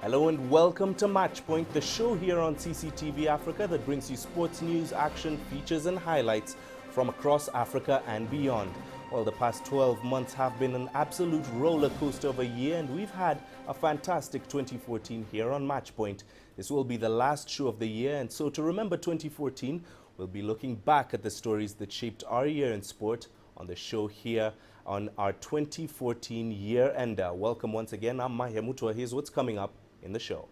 Hello and welcome to Matchpoint, the show here on CCTV Africa that brings you sports news, action, features and highlights from across Africa and beyond. Well, the past 12 months have been an absolute roller coaster of a year, and we've had a fantastic 2014 here on Matchpoint. This will be the last show of the year, and so to remember 2014, we'll be looking back at the stories that shaped our year in sport on the show here on our 2014 year-ender. Welcome once again. I'm Mahia Mutua. Here's what's coming up in the show.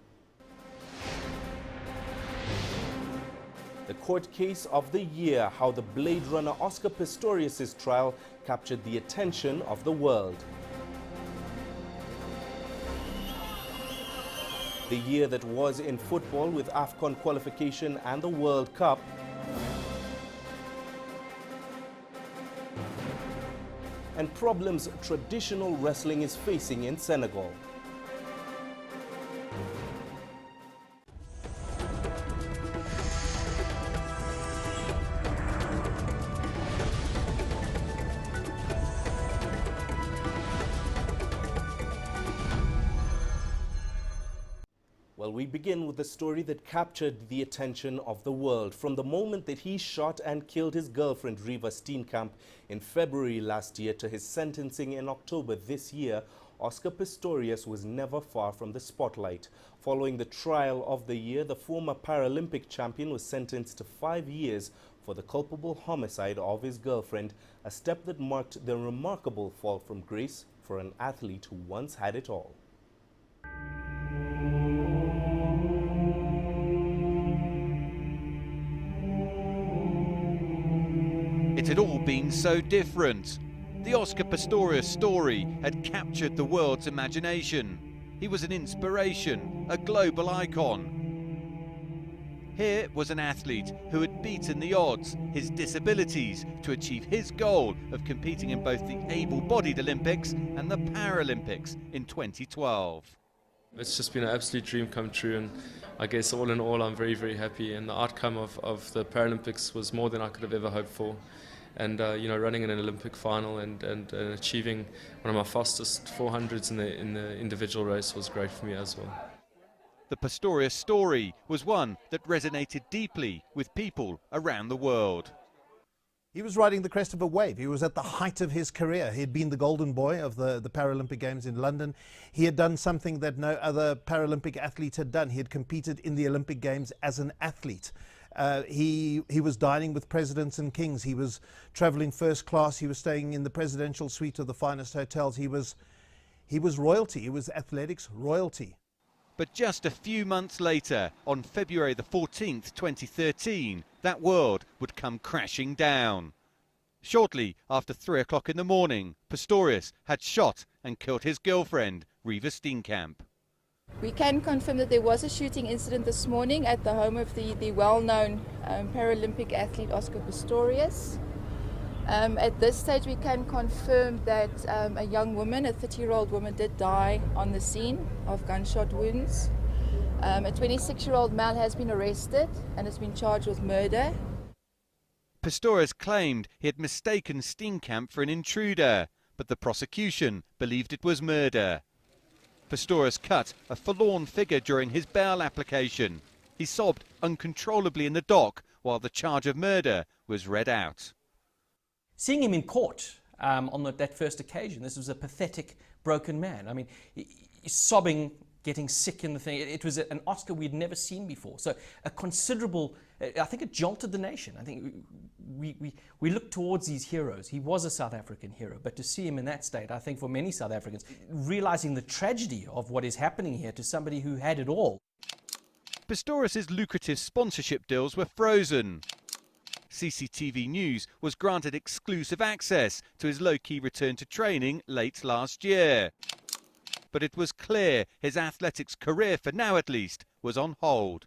The court case of the year, how the Blade Runner Oscar Pistorius' trial captured the attention of the world. The year that was in football with AFCON qualification and the World Cup. And problems traditional wrestling is facing in Senegal. Well, we begin with the story that captured the attention of the world. From the moment that he shot and killed his girlfriend, Riva Steenkamp, in February last year to his sentencing in October this year, Oscar Pistorius was never far from the spotlight. Following the trial of the year, the former Paralympic champion was sentenced to 5 years for the culpable homicide of his girlfriend, a step that marked the remarkable fall from grace for an athlete who once had it all. It had all been so different. The Oscar Pistorius story had captured the world's imagination. He was an inspiration, a global icon. Here was an athlete who had beaten the odds, his disabilities, to achieve his goal of competing in both the able-bodied Olympics and the Paralympics in 2012. It's just been an absolute dream come true, and I guess all in all I'm very, very happy, and the outcome of the Paralympics was more than I could have ever hoped for. And running in an Olympic final and achieving one of my fastest 400s in the individual race was great for me as well. The Pistorius story was one that resonated deeply with people around the world. He was riding the crest of a wave. He was at the height of his career. He had been the golden boy of the Paralympic Games in London. He had done something that no other Paralympic athlete had done. He had competed in the Olympic Games as an athlete. He was dining with presidents and kings. He was traveling first class. He was staying in the presidential suite of the finest hotels. He was royalty. He was athletics royalty. But just a few months later, on February the 14th, 2013, that world would come crashing down. Shortly after 3 o'clock in the morning, Pistorius had shot and killed his girlfriend, Riva Steenkamp. We can confirm that there was a shooting incident this morning at the home of the well-known Paralympic athlete Oscar Pistorius. At this stage we can confirm that a young woman, a 30-year-old woman, did die on the scene of gunshot wounds. A 26-year-old male has been arrested and has been charged with murder. Pistorius claimed he had mistaken Steenkamp for an intruder, but the prosecution believed it was murder. Pistorius cut a forlorn figure during his bail application. He sobbed uncontrollably in the dock while the charge of murder was read out. Seeing him in court on that first occasion, this was a pathetic, broken man. I mean, he's sobbing, getting sick in the thing. It was an Oscar we'd never seen before. So a considerable, I think it jolted the nation. I think we look towards these heroes. He was a South African hero, but to see him in that state, I think for many South Africans, realizing the tragedy of what is happening here to somebody who had it all. Pistorius' lucrative sponsorship deals were frozen. CCTV News was granted exclusive access to his low-key return to training late last year. But it was clear his athletics career, for now at least, was on hold.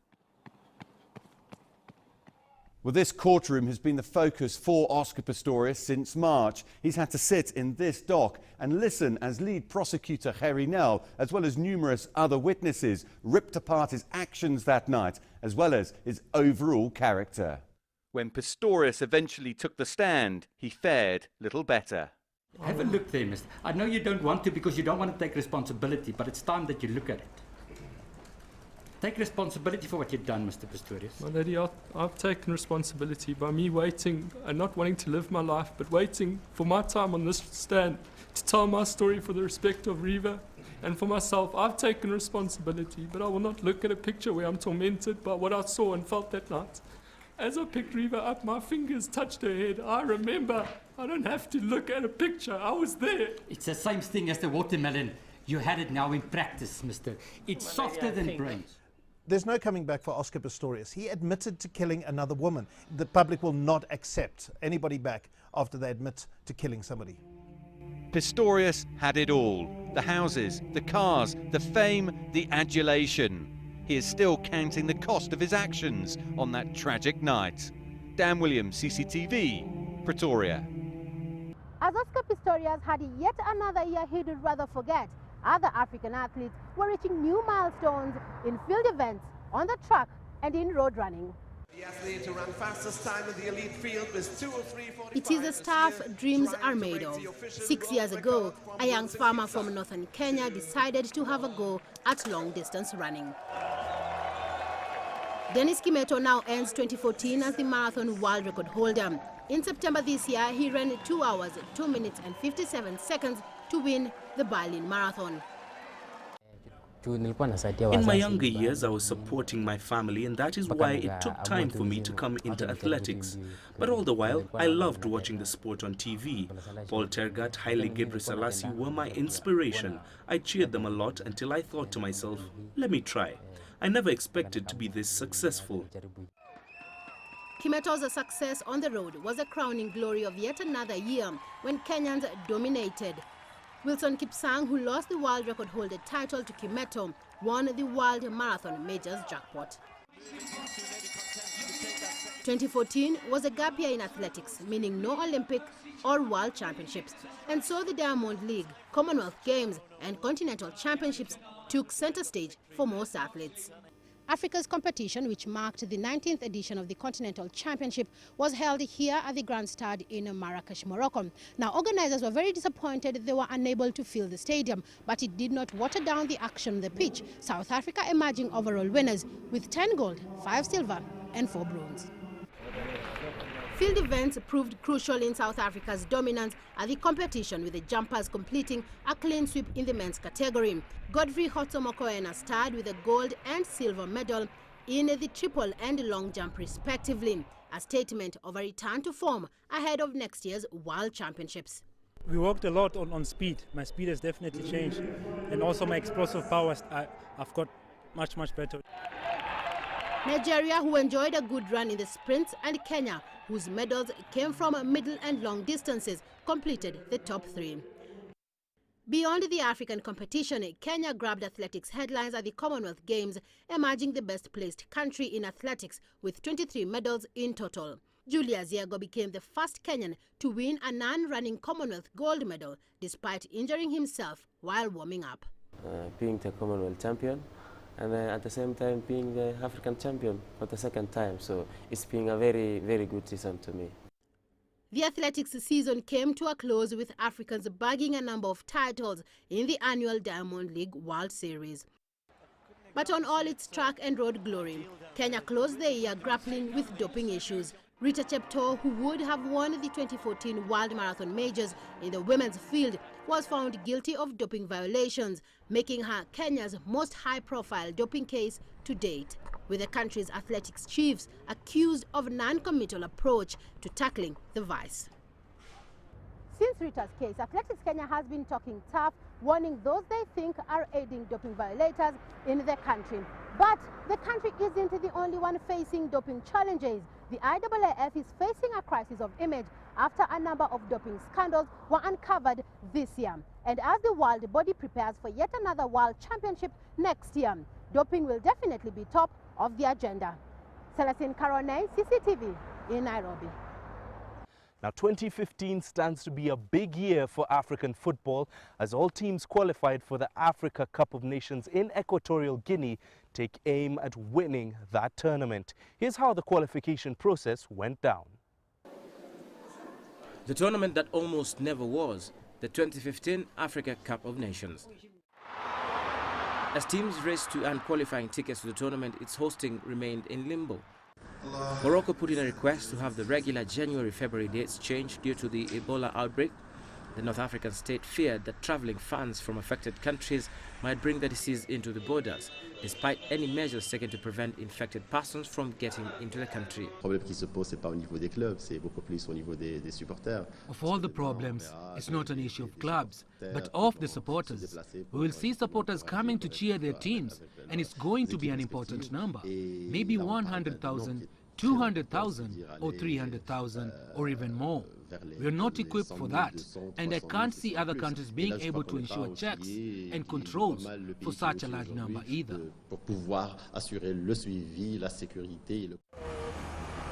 Well, this courtroom has been the focus for Oscar Pistorius since March. He's had to sit in this dock and listen as lead prosecutor Harry Nell, as well as numerous other witnesses, ripped apart his actions that night, as well as his overall character. When Pistorius eventually took the stand, he fared little better. Have a look there, mister. I know you don't want to because you don't want to take responsibility, but it's time that you look at it. Take responsibility for what you've done, Mr. Pistorius. My lady, I've taken responsibility by me waiting and not wanting to live my life, but waiting for my time on this stand to tell my story for the respect of Riva and for myself. I've taken responsibility, but I will not look at a picture where I'm tormented by what I saw and felt that night. As I picked Riva up, my fingers touched her head. I remember. I don't have to look at a picture. I was there. It's the same thing as the watermelon. You had it now in practice, mister. It's softer than brains. There's no coming back for Oscar Pistorius. He admitted to killing another woman. The public will not accept anybody back after they admit to killing somebody. Pistorius had it all. The houses, the cars, the fame, the adulation. He is still counting the cost of his actions on that tragic night. Dan Williams, CCTV, Pretoria. As Oscar Pistorius had yet another year he'd rather forget, other African athletes were reaching new milestones in field events, on the track and in road running. The athlete who ran fastest time in the elite field was 2:03:45. It is the stuff dreams are made of. 6 years ago, a young farmer from northern Kenya decided to have a go at long-distance running. Dennis Kimeto now ends 2014 as the marathon world record holder. In September this year, he ran 2 hours, 2 minutes and 57 seconds to win the Berlin Marathon. In my younger years, I was supporting my family, and that is why it took time for me to come into athletics. But all the while, I loved watching the sport on TV. Paul Tergat, Haile Gebrselassie were my inspiration. I cheered them a lot until I thought to myself, let me try. I never expected to be this successful. Kimeto's success on the road was a crowning glory of yet another year when Kenyans dominated. Wilson Kipsang, who lost the world record holder title to Kimeto, won the World Marathon Majors jackpot. 2014 was a gap year in athletics, meaning no Olympic or World Championships. And so the Diamond League, Commonwealth Games and Continental Championships took center stage for most athletes. Africa's competition, which marked the 19th edition of the Continental Championship, was held here at the Grandstad in Marrakesh, Morocco. Now, organizers were very disappointed they were unable to fill the stadium, but it did not water down the action on the pitch. South Africa emerging overall winners with 10 gold, 5 silver and 4 bronze. Field events proved crucial in South Africa's dominance at the competition, with the jumpers completing a clean sweep in the men's category. Godfrey Hotsomokoena starred with a gold and silver medal in the triple and long jump respectively, a statement of a return to form ahead of next year's World Championships. We worked a lot on speed. My speed has definitely changed, and also my explosive powers, I've got much better. Nigeria, who enjoyed a good run in the sprints, and Kenya, whose medals came from middle and long distances, completed the top 3. Beyond the African competition, Kenya grabbed athletics headlines at the Commonwealth Games, emerging the best placed country in athletics with 23 medals in total. Julius Yego became the first Kenyan to win a non-running Commonwealth gold medal, despite injuring himself while warming up. Being the Commonwealth champion, and at the same time being the African champion for the second time. So it's been a very good season to me. The athletics season came to a close with Africans bagging a number of titles in the annual Diamond League World Series. But on all its track and road glory, Kenya closed the year grappling with doping issues. Rita Cheptoo, who would have won the 2014 World Marathon Majors in the women's field, was found guilty of doping violations, making her Kenya's most high-profile doping case to date, with the country's athletics chiefs accused of non-committal approach to tackling the vice. Since Rita's case, Athletics Kenya has been talking tough, warning those they think are aiding doping violators in the country. But the country isn't the only one facing doping challenges. The IAAF is facing a crisis of image after a number of doping scandals were uncovered this year. And as the world body prepares for yet another World Championship next year, doping will definitely be top of the agenda. Celestine Carone, CCTV in Nairobi. Now, 2015 stands to be a big year for African football as all teams qualified for the Africa Cup of Nations in Equatorial Guinea take aim at winning that tournament. Here's how the qualification process went down. The tournament that almost never was, the 2015 Africa Cup of Nations. As teams raced to earn qualifying tickets to the tournament, its hosting remained in limbo. Morocco put in a request to have the regular January-February dates changed due to the Ebola outbreak. The North African state feared that travelling fans from affected countries might bring the disease into the borders, despite any measures taken to prevent infected persons from getting into the country. Of all the problems, it's not an issue of clubs, but of the supporters. We will see supporters coming to cheer their teams, and it's going to be an important number. Maybe 100,000, 200,000 or 300,000 or even more. We are not equipped for that, and I can't see other countries being able to ensure checks and controls for such a large number either.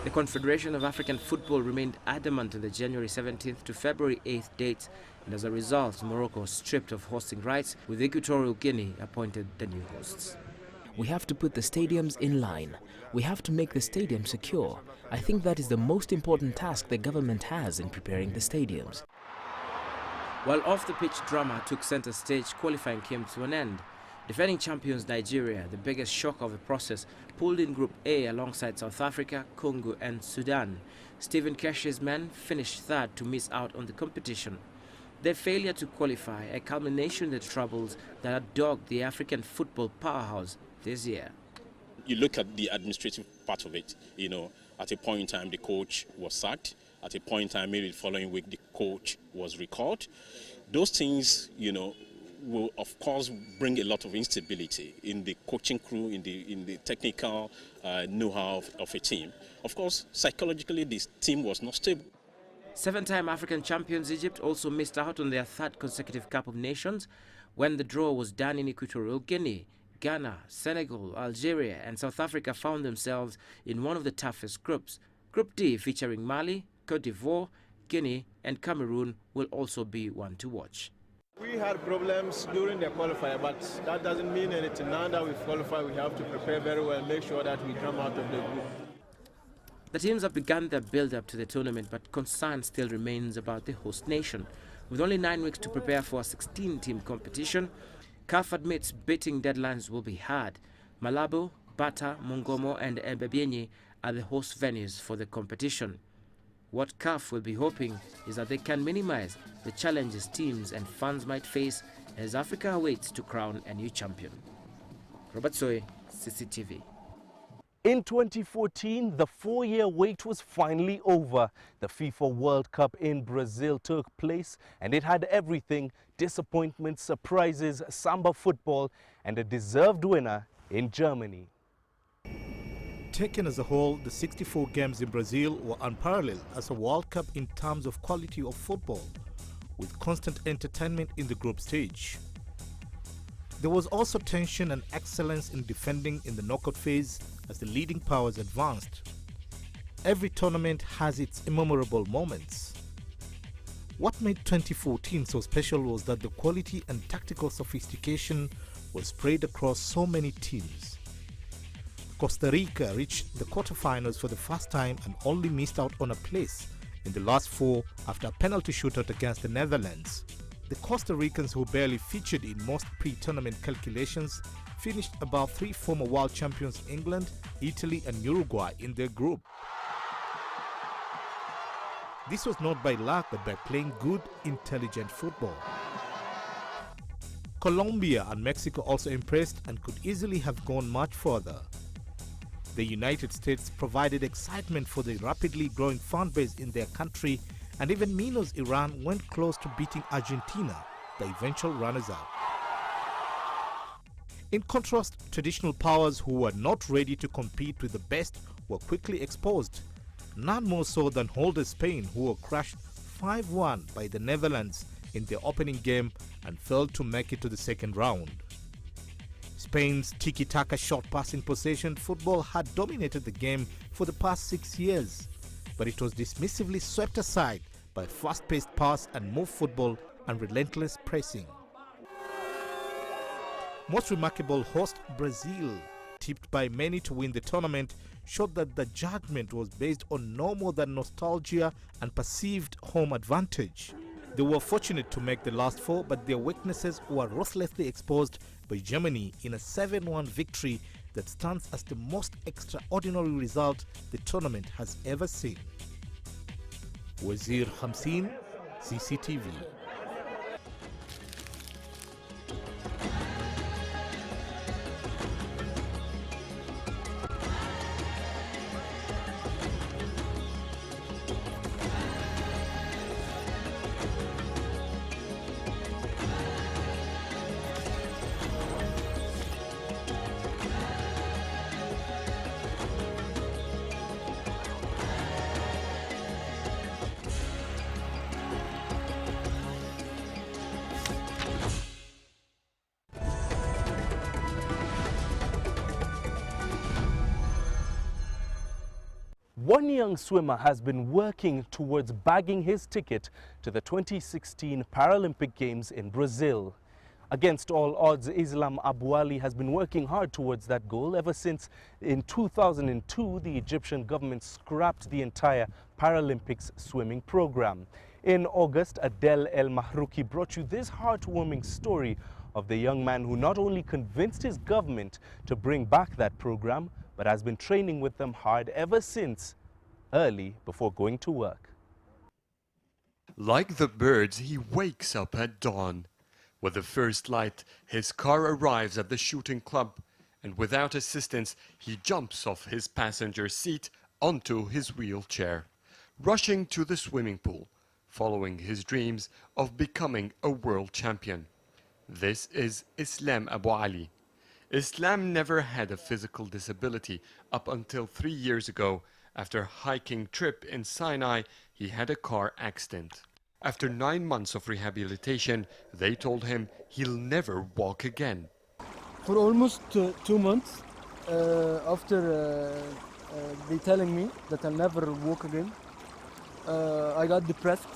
The Confederation of African Football remained adamant on the January 17th to February 8th dates, and as a result, Morocco was stripped of hosting rights, with Equatorial Guinea appointed the new hosts. We have to put the stadiums in line. We have to make the stadium secure. I think that is the most important task the government has in preparing the stadiums. While off-the-pitch drama took center stage, qualifying came to an end. Defending champions Nigeria, the biggest shock of the process, pulled in Group A alongside South Africa, Congo and Sudan. Stephen Keshe's men finished third to miss out on the competition. Their failure to qualify, a culmination in the troubles that had dogged the African football powerhouse this year. You look at the administrative part of it, at a point in time the coach was sacked, at a point in time maybe the following week the coach was recalled. Those things, will of course bring a lot of instability in the coaching crew, in the technical know-how of a team. Of course, psychologically this team was not stable. Seven-time African champions Egypt also missed out on their third consecutive Cup of Nations when the draw was done in Equatorial Guinea. Ghana, Senegal, Algeria and South Africa found themselves in one of the toughest groups. Group D, featuring Mali, Cote d'Ivoire, Guinea and Cameroon, will also be one to watch. We had problems during the qualifier, but that doesn't mean anything. Now that we've qualified, we have to prepare very well, make sure that we come out of the group. The teams have begun their build-up to the tournament, but concern still remains about the host nation. With only 9 weeks to prepare for a 16-team competition, CAF admits beating deadlines will be hard. Malabo, Bata, Mongomo and Ebebienyi are the host venues for the competition. What CAF will be hoping is that they can minimize the challenges teams and fans might face as Africa awaits to crown a new champion. Robert Soy, CCTV. In 2014, the 4-year wait was finally over. The FIFA World Cup in Brazil took place, and it had everything: disappointment, surprises, samba football, and a deserved winner in Germany. Taken as a whole, the 64 games in Brazil were unparalleled as a World Cup in terms of quality of football, with constant entertainment in the group stage. There was also tension and excellence in defending in the knockout phase as the leading powers advanced. Every tournament has its memorable moments. What made 2014 so special was that the quality and tactical sophistication was spread across so many teams. Costa Rica reached the quarterfinals for the first time and only missed out on a place in the last 4 after a penalty shootout against the Netherlands. The Costa Ricans, who barely featured in most pre-tournament calculations, finished above 3 former world champions England, Italy and Uruguay in their group. This was not by luck but by playing good, intelligent football. Colombia and Mexico also impressed and could easily have gone much further. The United States provided excitement for the rapidly growing fan base in their country, and even Mino's Iran went close to beating Argentina, the eventual runners-up. In contrast, traditional powers who were not ready to compete with the best were quickly exposed, none more so than holder Spain, who were crushed 5-1 by the Netherlands in their opening game and failed to make it to the second round. Spain's tiki-taka short passing possession football had dominated the game for the past 6 years, but it was dismissively swept aside by fast-paced pass and move football and relentless pressing. Most remarkable, host Brazil, tipped by many to win the tournament, showed that the judgment was based on no more than nostalgia and perceived home advantage. They were fortunate to make the last four, but their weaknesses were ruthlessly exposed by Germany in a 7-1 victory that stands as the most extraordinary result the tournament has ever seen. Wazir Hamsin, CCTV. One young swimmer has been working towards bagging his ticket to the 2016 Paralympic Games in Brazil. Against all odds, Islam Abu Ali has been working hard towards that goal ever since in 2002 the Egyptian government scrapped the entire Paralympics swimming program. In August, Adel El Mahrouki brought you this heartwarming story of the young man who not only convinced his government to bring back that program, but has been training with them hard ever since, early before going to work. Like the birds, he wakes up at dawn. With the first light, his car arrives at the shooting club, and without assistance, he jumps off his passenger seat onto his wheelchair, rushing to the swimming pool, following his dreams of becoming a world champion. This is Islam Abu Ali. Islam never had a physical disability up until 3 years ago. After a hiking trip in Sinai, he had a car accident. After 9 months of rehabilitation, they told him he'll never walk again. For almost 2 months, after they telling me that I'll never walk again, I got depressed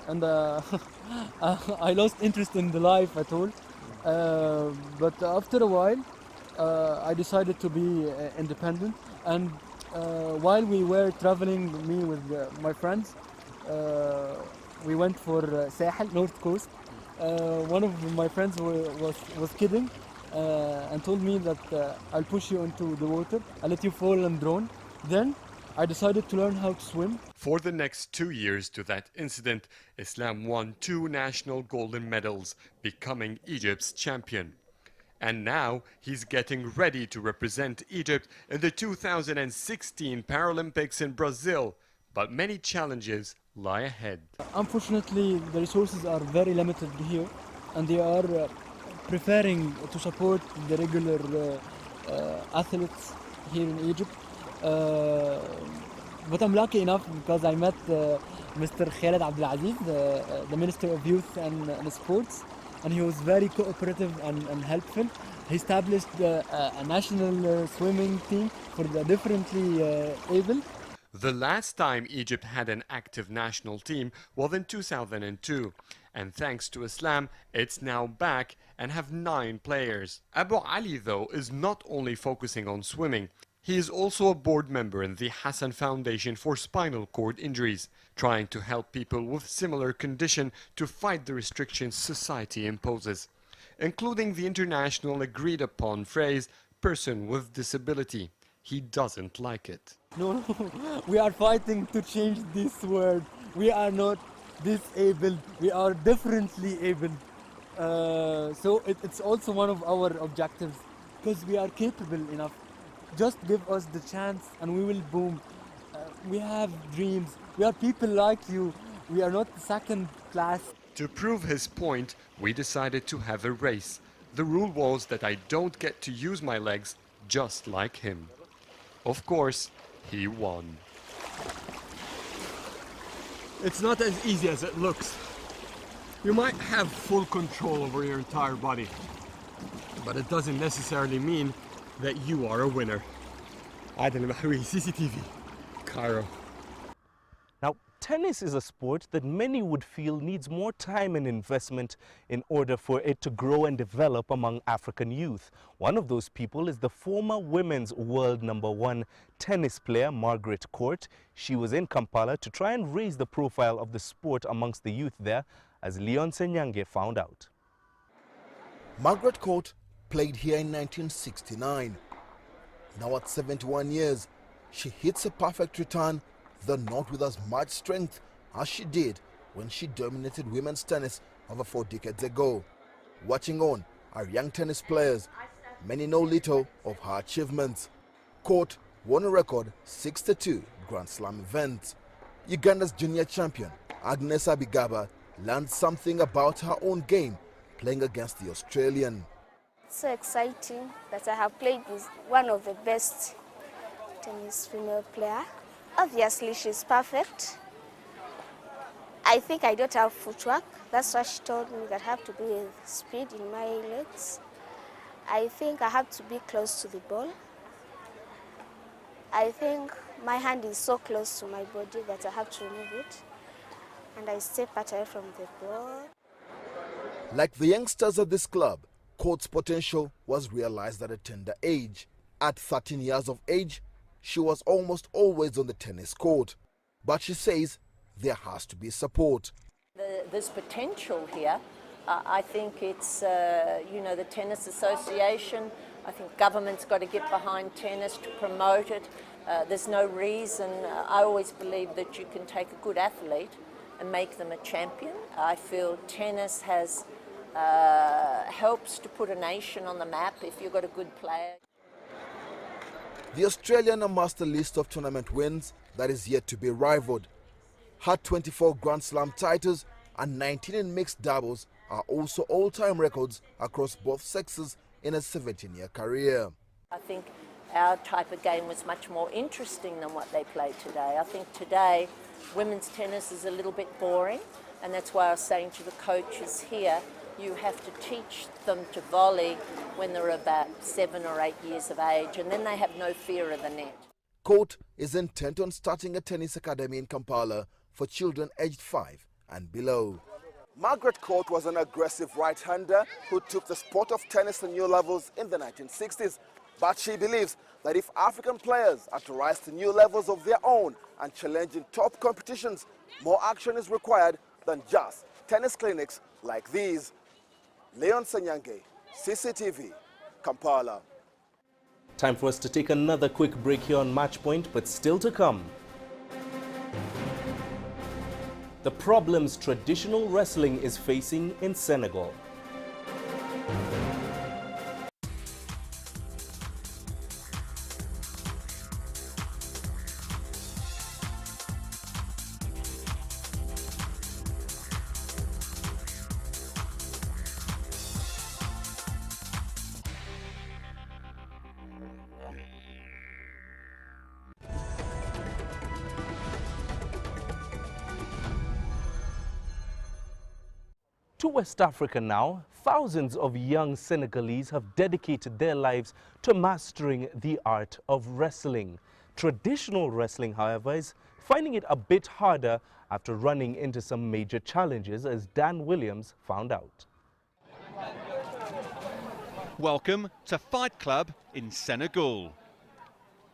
and I lost interest in the life at all. But after a while, I decided to be independent, and while we were traveling, me with my friends, we went for Sahel, North Coast. One of my friends was kidding and told me that I'll push you into the water, I'll let you fall and drown. Then I decided to learn how to swim. For the next 2 years to that incident, Islam won 2 national golden medals, becoming Egypt's champion. And now he's getting ready to represent Egypt in the 2016 Paralympics in Brazil. But many challenges lie ahead. Unfortunately, the resources are very limited here, and they are preferring to support the regular athletes here in Egypt. But I'm lucky enough because I met Mr. Khaled Abdelaziz, the Minister of Youth and Sports, and he was very cooperative and helpful. He established a national swimming team for the differently able. The last time Egypt had an active national team was in 2002, and thanks to Islam, it's now back and have 9 players. Abu Ali, though, is not only focusing on swimming. He is also a board member in the Hassan Foundation for Spinal Cord Injuries, trying to help people with similar condition to fight the restrictions society imposes, including the international agreed upon phrase, person with disability. He doesn't like it. No, we are fighting to change this word. We are not disabled, we are differently abled. So it's also one of our objectives, because we are capable enough. Just give us the chance and we will boom. We have dreams. We are people like you. We are not second class. To prove his point, we decided to have a race. The rule was that I don't get to use my legs just like him. Of course, he won. It's not as easy as it looks. You might have full control over your entire body, but it doesn't necessarily mean that you are a winner. Adel Mahrouki, CCTV, Cairo. Now, tennis is a sport that many would feel needs more time and investment in order for it to grow and develop among African youth. One of those people is the former women's world #1 tennis player, Margaret Court. She was in Kampala to try and raise the profile of the sport amongst the youth there, as Leon Senyange found out. Margaret Court played here in 1969. Now at 71 years, she hits a perfect return, though not with as much strength as she did when she dominated women's tennis over 4 decades ago. Watching on are young tennis players. Many know little of her achievements. Court won a record 62 Grand Slam events. Uganda's junior champion, Agnes Abigaba, learned something about her own game playing against the Australian. It's so exciting that I have played with one of the best tennis female player. Obviously, she's perfect. I think I don't have footwork. That's why she told me that I have to be with speed in my legs. I think I have to be close to the ball. I think my hand is so close to my body that I have to remove it. And I step away from the ball. Like the youngsters at this club, Court's potential was realized at a tender age. At 13 years of age, she was almost always on the tennis court. But she says there has to be support. There's potential here. I think it's, the Tennis Association. I think government's got to get behind tennis to promote it. There's no reason. I always believe that you can take a good athlete and make them a champion. I feel tennis has helps to put a nation on the map if you've got a good player. The Australian amassed a list of tournament wins that is yet to be rivaled. Her 24 Grand Slam titles and 19 in mixed doubles are also all-time records across both sexes in a 17-year career. I think our type of game was much more interesting than what they play today. I think today women's tennis is a little bit boring, and that's why I was saying to the coaches here, you have to teach them to volley when they're about 7 or 8 years of age, and then they have no fear of the net. Court is intent on starting a tennis academy in Kampala for children aged 5 and below. Margaret Court was an aggressive right-hander who took the sport of tennis to new levels in the 1960s. But she believes that if African players are to rise to new levels of their own and challenge in top competitions, more action is required than just tennis clinics like these. Leon Senyange, CCTV, Kampala. Time for us to take another quick break here on Matchpoint, but still to come. The problems traditional wrestling is facing in Senegal. To West Africa now, thousands of young Senegalese have dedicated their lives to mastering the art of wrestling. Traditional wrestling, however, is finding it a bit harder after running into some major challenges, as Dan Williams found out. Welcome to Fight Club in Senegal.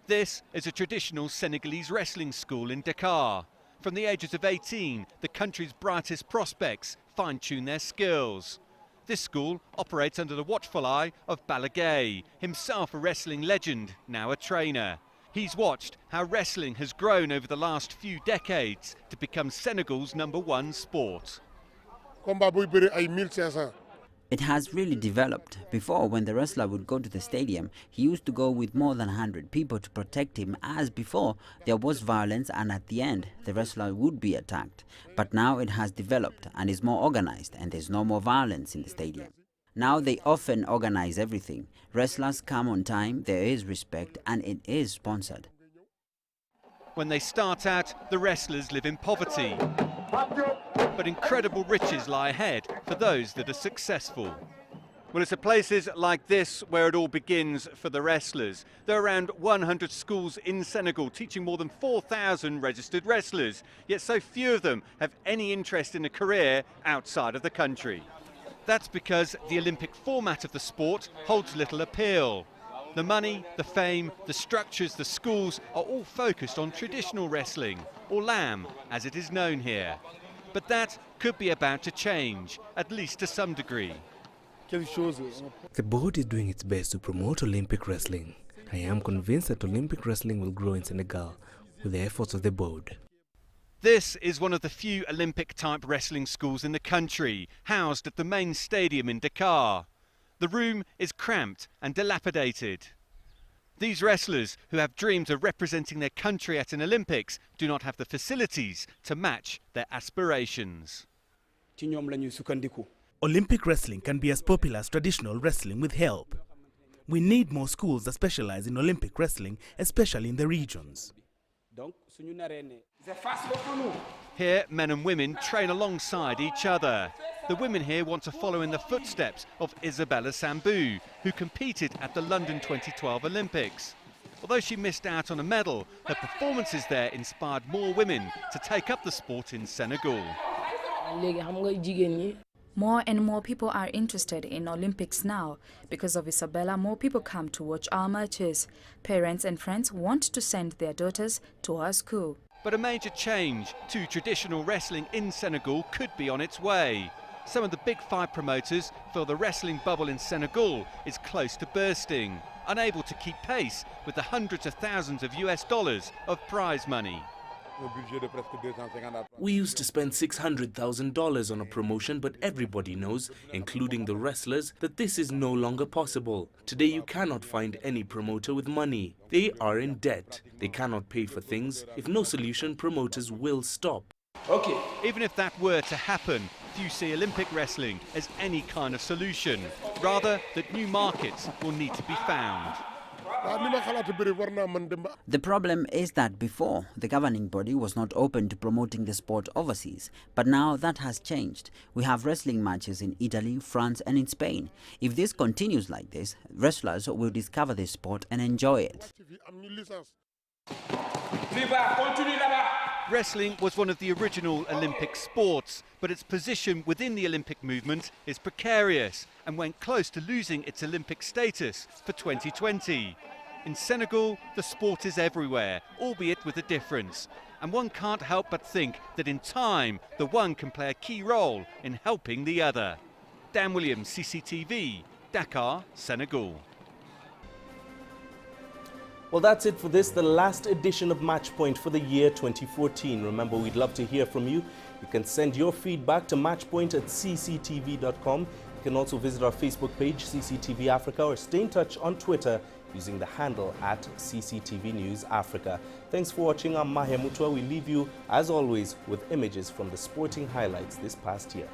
This is a traditional Senegalese wrestling school in Dakar. From the ages of 18, the country's brightest prospects fine-tune their skills. This school operates under the watchful eye of Balagay, himself a wrestling legend, now a trainer. He's watched how wrestling has grown over the last few decades to become Senegal's #1 sport. It has really developed. Before, when the wrestler would go to the stadium, he used to go with more than 100 people to protect him, as before there was violence and at the end the wrestler would be attacked. But now it has developed and is more organized, and there's no more violence in the stadium. Now they often organize everything. Wrestlers come on time, there is respect, and it is sponsored. When they start out, the wrestlers live in poverty. But incredible riches lie ahead for those that are successful. Well, it's at places like this where it all begins for the wrestlers. There are around 100 schools in Senegal teaching more than 4,000 registered wrestlers, yet so few of them have any interest in a career outside of the country. That's because the Olympic format of the sport holds little appeal. The money, the fame, the structures, the schools are all focused on traditional wrestling, or lamb as it is known here. But that could be about to change, at least to some degree. The board is doing its best to promote Olympic wrestling. I am convinced that Olympic wrestling will grow in Senegal with the efforts of the board. This is one of the few Olympic-type wrestling schools in the country, housed at the main stadium in Dakar. The room is cramped and dilapidated. These wrestlers, who have dreams of representing their country at an Olympics, do not have the facilities to match their aspirations. Olympic wrestling can be as popular as traditional wrestling with help. We need more schools that specialize in Olympic wrestling, especially in the regions. Here, men and women train alongside each other. The women here want to follow in the footsteps of Isabella Sambou, who competed at the London 2012 Olympics. Although she missed out on a medal, her performances there inspired more women to take up the sport in Senegal. More and more people are interested in Olympics now. Because of Isabella, more people come to watch our matches. Parents and friends want to send their daughters to our school. But a major change to traditional wrestling in Senegal could be on its way. Some of the big five promoters feel the wrestling bubble in Senegal is close to bursting, unable to keep pace with the hundreds of thousands of US dollars of prize money. We used to spend $600,000 on a promotion, but everybody knows, including the wrestlers, that this is no longer possible. Today you cannot find any promoter with money. They are in debt. They cannot pay for things. If no solution, promoters will stop. Okay. Even if that were to happen, few see Olympic wrestling as any kind of solution. Rather, that new markets will need to be found. The problem is that before, the governing body was not open to promoting the sport overseas, but now that has changed. We have wrestling matches in Italy, France and in Spain. If this continues like this, wrestlers will discover this sport and enjoy it. Wrestling was one of the original Olympic sports, but its position within the Olympic movement is precarious and went close to losing its Olympic status for 2020. In Senegal, the sport is everywhere, albeit with a difference. And one can't help but think that in time, the one can play a key role in helping the other. Dan Williams, CCTV, Dakar, Senegal. Well, that's it for this, the last edition of Matchpoint for the year 2014. Remember, we'd love to hear from you. You can send your feedback to matchpoint@cctv.com. You can also visit our Facebook page, CCTV Africa, or stay in touch on Twitter using the handle @CCTV News Africa. Thanks for watching. I'm Mahia Mutwa. We leave you, as always, with images from the sporting highlights this past year.